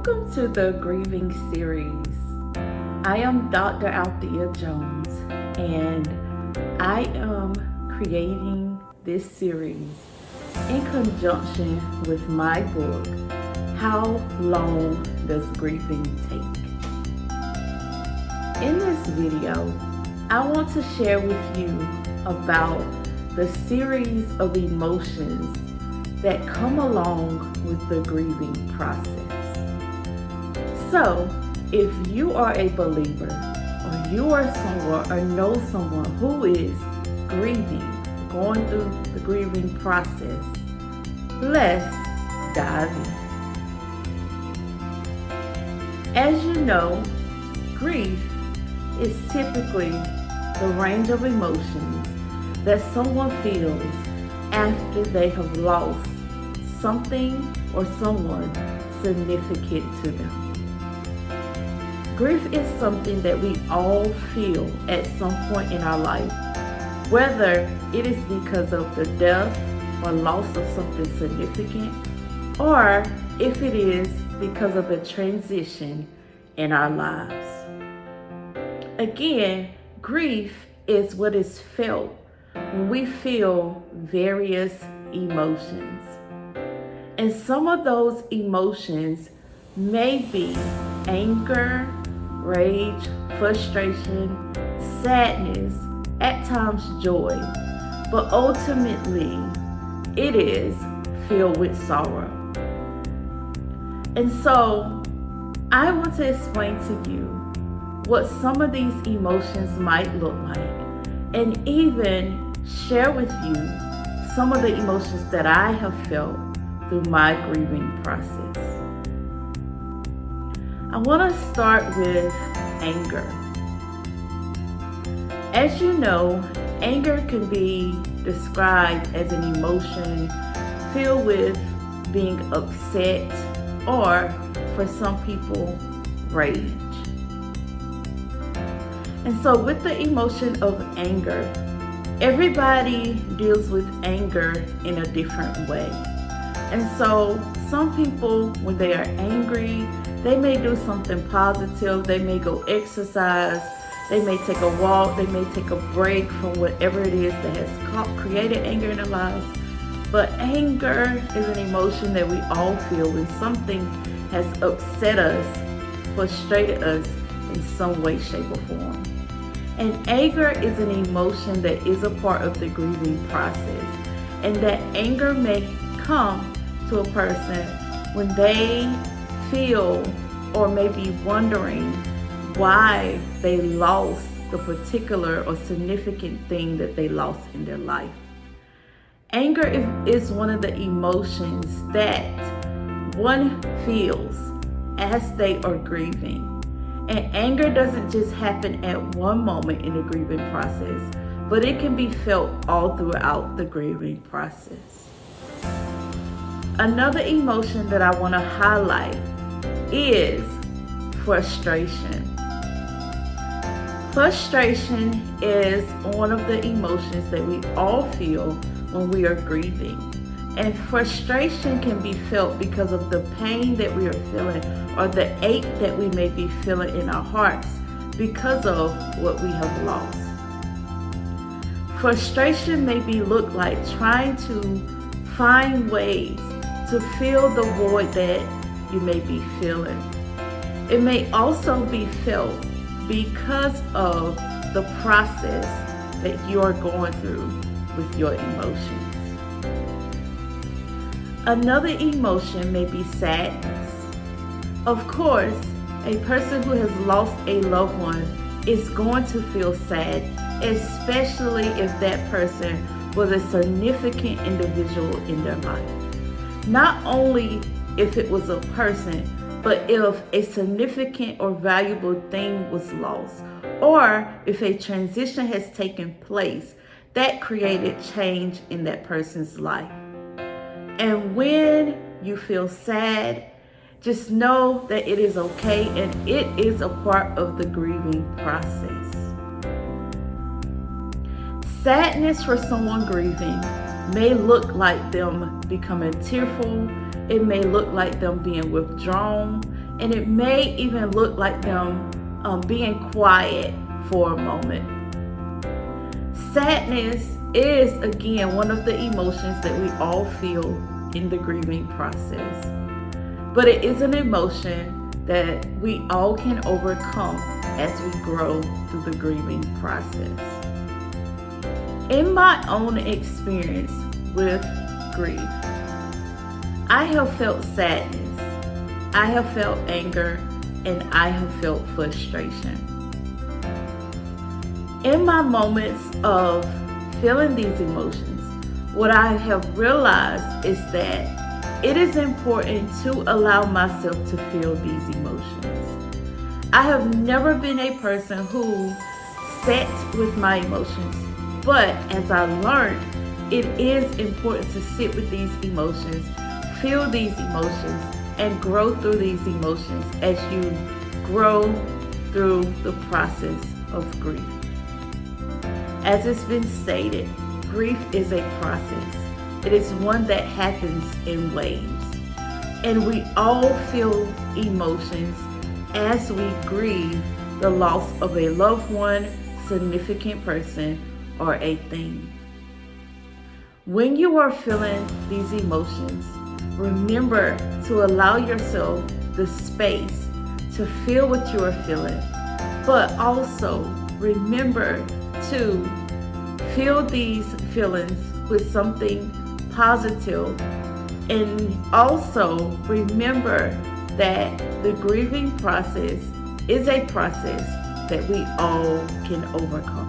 Welcome to the Grieving series. I am Dr. Althea Jones, and I am creating this series in conjunction with my book, How Long Does Grieving Take? In this video, I want to share with you about the series of emotions that come along with the grieving process. So, if you are a believer, or you are someone or know someone who is grieving, going through the grieving process, let's dive in. As you know, grief is typically the range of emotions that someone feels after they have lost something or someone significant to them. Grief is something that we all feel at some point in our life, whether it is because of the death or loss of something significant, or if it is because of a transition in our lives. Again, grief is what is felt when we feel various emotions. And some of those emotions may be anger, rage, frustration, sadness, at times joy, but ultimately it is filled with sorrow. And so I want to explain to you what some of these emotions might look like, and even share with you some of the emotions that I have felt through my grieving process. I want to start with anger. As you know, anger can be described as an emotion filled with being upset, or for some people, rage. And so with the emotion of anger, everybody deals with anger in a different way. And so some people, when they are angry, they may do something positive. They may go exercise. They may take a walk. They may take a break from whatever it is that has created anger in their lives. But anger is an emotion that we all feel when something has upset us, frustrated us in some way, shape, or form. And anger is an emotion that is a part of the grieving process. And that anger may come to a person when they feel or may be wondering why they lost the particular or significant thing that they lost in their life. Anger is one of the emotions that one feels as they are grieving. And anger doesn't just happen at one moment in the grieving process, but it can be felt all throughout the grieving process. Another emotion that I want to highlight is frustration. Frustration is one of the emotions that we all feel when we are grieving. And frustration can be felt because of the pain that we are feeling, or the ache that we may be feeling in our hearts because of what we have lost. Frustration may look like trying to find ways to fill the void that you may be feeling. It may also be felt because of the process that you're going through with your emotions. Another emotion may be sadness. Of course, a person who has lost a loved one is going to feel sad, especially if that person was a significant individual in their life. Not only if it was a person, but if a significant or valuable thing was lost, or if a transition has taken place that created change in that person's life. And when you feel sad, just know that it is okay, and it is a part of the grieving process. Sadness for someone grieving may look like them becoming tearful. It may look like them being withdrawn, and it may even look like them being quiet for a moment. Sadness is, again, one of the emotions that we all feel in the grieving process. But it is an emotion that we all can overcome as we grow through the grieving process. In my own experience with grief, I have felt sadness, I have felt anger, and I have felt frustration. In my moments of feeling these emotions, what I have realized is that it is important to allow myself to feel these emotions. I have never been a person who sat with my emotions, but as I learned, it is important to sit with these emotions, feel these emotions, and grow through these emotions as you grow through the process of grief. As it's been stated, grief is a process. It is one that happens in waves. And we all feel emotions as we grieve the loss of a loved one, significant person, or a thing. When you are feeling these emotions, remember to allow yourself the space to feel what you are feeling, but also remember to feel these feelings with something positive, and also remember that the grieving process is a process that we all can overcome.